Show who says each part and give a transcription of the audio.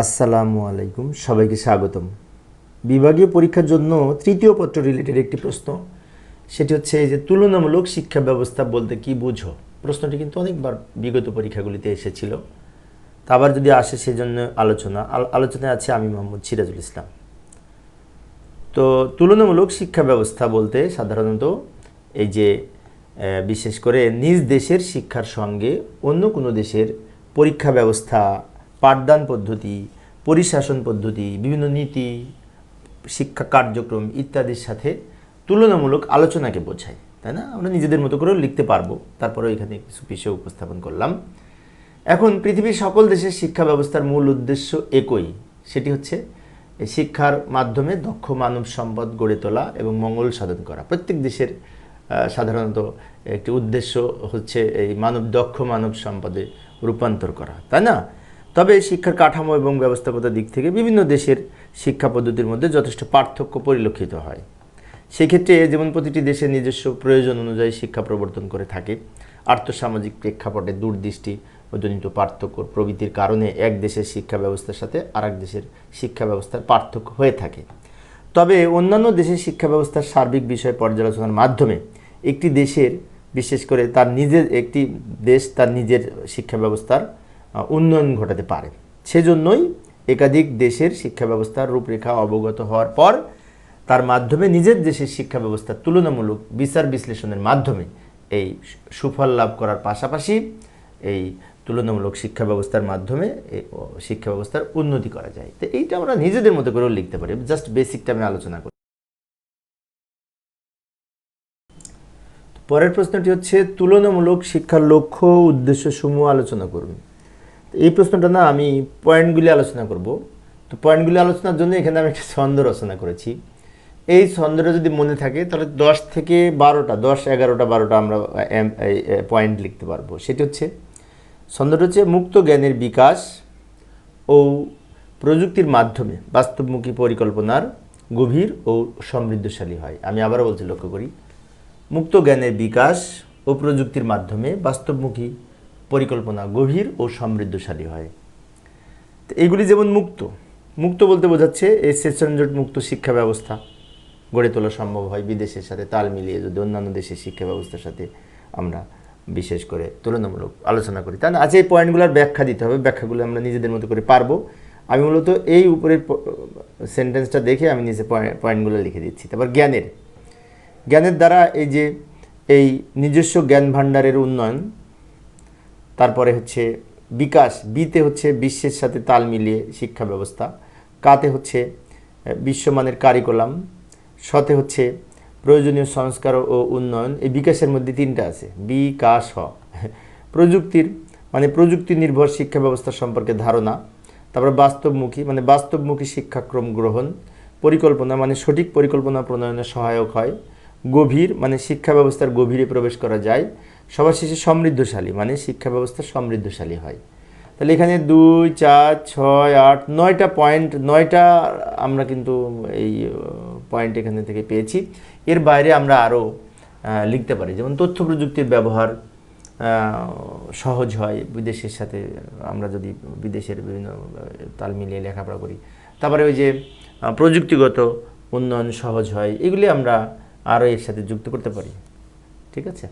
Speaker 1: আসসালামু আলাইকুম, সবাইকে স্বাগতম। বিভাগীয় পরীক্ষার জন্য তৃতীয় পত্র রিলেটেড একটি প্রশ্ন, সেটি হচ্ছে এই যে তুলনামূলক শিক্ষা ব্যবস্থা বলতে কি বুঝো। প্রশ্নটি কিন্তু অনেকবার বিগত পরীক্ষাগুলিতে এসেছিল, তা আবার যদি আসে সেজন্য আলোচনায় আছে আমি মোহাম্মদ সিরাজুল ইসলাম। তো তুলনামূলক শিক্ষা ব্যবস্থা বলতে সাধারণত এই যে বিশেষ করে নিজ দেশের শিক্ষার সঙ্গে অন্য কোনো দেশের পরীক্ষা ব্যবস্থা, পাঠদান পদ্ধতি, পরিশাসন পদ্ধতি, বিভিন্ন নীতি, শিক্ষা কার্যক্রম ইত্যাদির সাথে তুলনামূলক আলোচনাকে বোঝায়, তাই না? আমরা নিজেদের মতো করেও লিখতে পারবো, তারপরেও এখানে কিছু বিষয় উপস্থাপন করলাম। এখন পৃথিবীর সকল দেশের শিক্ষা ব্যবস্থার মূল উদ্দেশ্য একই, সেটি হচ্ছে শিক্ষার মাধ্যমে দক্ষ মানব সম্পদ গড়ে তোলা এবং মঙ্গল সাধন করা। প্রত্যেক দেশের সাধারণত একটি উদ্দেশ্য হচ্ছে এই দক্ষ মানব সম্পদে রূপান্তর করা, তাই না? তবে শিক্ষার কাঠামো এবং ব্যবস্থাপনার দিক থেকে বিভিন্ন দেশের শিক্ষা পদ্ধতির মধ্যে যথেষ্ট পার্থক্য পরিলক্ষিত হয়। সেক্ষেত্রে যেমন প্রতিটি দেশের নিজস্ব প্রয়োজন অনুযায়ী শিক্ষা প্রবর্তন করে থাকে, আর্থসামাজিক প্রেক্ষাপটে দূরদৃষ্টি জনিত পার্থক্য প্রভৃতির কারণে এক দেশের শিক্ষা ব্যবস্থার সাথে আরেক দেশের শিক্ষা ব্যবস্থার পার্থক্য হয়ে থাকে। তবে অন্যান্য দেশের শিক্ষা ব্যবস্থার সার্বিক বিষয় পর্যালোচনার মাধ্যমে একটি দেশের, বিশেষ করে একটি দেশ তার নিজের শিক্ষা ব্যবস্থার উন্নয়ন ঘটাতে পারে। সেজন্যই একাধিক দেশের শিক্ষা ব্যবস্থার রূপরেখা অবগত হওয়ার পর তার মাধ্যমে নিজের দেশের শিক্ষা ব্যবস্থার তুলনামূলক বিচার বিশ্লেষণের মাধ্যমে এই সুফল লাভ করার পাশাপাশি এই তুলনামূলক শিক্ষা ব্যবস্থার মাধ্যমে শিক্ষা ব্যবস্থার উন্নতি করা যায়। তো এইটা আমরা নিজেদের মতো করেও লিখতে পারি, জাস্ট বেসিকটা আমি আলোচনা করি। পরের প্রশ্নটি হচ্ছে তুলনামূলক শিক্ষার লক্ষ্য ও উদ্দেশ্য সমূহ আলোচনা করুন। এই প্রশ্নটা না আমি পয়েন্টগুলি আলোচনা করব। তো পয়েন্টগুলি আলোচনার জন্য এখানে আমি একটা ছন্দ রচনা করেছি। এই ছন্দটা যদি মনে থাকে তাহলে 10 থেকে 12টা 10, 11টা 12টা আমরা পয়েন্ট লিখতে পারবো। সেটি হচ্ছে, ছন্দটা হচ্ছে মুক্ত জ্ঞানের বিকাশ ও প্রযুক্তির মাধ্যমে বাস্তবমুখী পরিকল্পনার গভীর ও সমৃদ্ধশালী হয়। আমি আবারও বলছি, লক্ষ্য করি, মুক্ত জ্ঞানের বিকাশ ও প্রযুক্তির মাধ্যমে বাস্তবমুখী পরিকল্পনা গভীর ও সমৃদ্ধশালী হয়। তো এইগুলি যেমন মুক্ত বলতে বোঝাচ্ছে এই সেশনজট মুক্ত শিক্ষা ব্যবস্থা গড়ে তোলা সম্ভব হয় বিদেশের সাথে তাল মিলিয়ে, যদি অন্যান্য দেশের শিক্ষা ব্যবস্থার সাথে আমরা বিশেষ করে তুলনামূলক আলোচনা করি। তা না, আজ এই পয়েন্টগুলোর ব্যাখ্যা দিতে হবে, ব্যাখ্যাগুলো আমরা নিজেদের মতো করে পারবো। আমি মূলত এই উপরের সেন্টেন্সটা দেখে আমি নিজে পয়েন্টগুলো লিখে দিচ্ছি। তারপর জ্ঞানের দ্বারা এই যে এই নিজস্ব জ্ঞান ভাণ্ডারের উন্নয়ন, তারপরে হচ্ছে বিকাশ, বিতে হচ্ছে বিশ্বের সাথে তাল মিলিয়ে শিক্ষা ব্যবস্থা, কাতে হচ্ছে বিশ্বমানের কারিকুলাম, সতে হচ্ছে প্রয়োজনীয় সংস্কার ও উন্নয়ন। এই বিকাশের মধ্যে 3টা আছে, বিকাশ হ। প্রযুক্তি নির্ভর শিক্ষা ব্যবস্থা সম্পর্কে ধারণা, তারপর বাস্তবমুখী শিক্ষাক্রম গ্রহণ, পরিকল্পনা সঠিক পরিকল্পনা প্রণয়নে সহায়ক হয়, গভীর শিক্ষা ব্যবস্থার গভীরে প্রবেশ করা যায়, সবার শেষে সমৃদ্ধশালী শিক্ষা ব্যবস্থা সমৃদ্ধশালী হয়। তাহলে এখানে 2, 4, 6, 8, 9টা পয়েন্ট, 9টা আমরা কিন্তু এই পয়েন্ট এখানে থেকে পেয়েছি। এর বাইরে আমরা আরও লিখতে পারি, যেমন তথ্য প্রযুক্তির ব্যবহার সহজ হয় বিদেশের সাথে, আমরা যদি বিদেশের বিভিন্ন তাল মিলিয়ে লেখাপড়া করি। তারপরে ওই যে প্রযুক্তিগত উন্নয়ন সহজ হয়, এগুলি আমরা আরও এর সাথে যুক্ত করতে পারি। ঠিক আছে।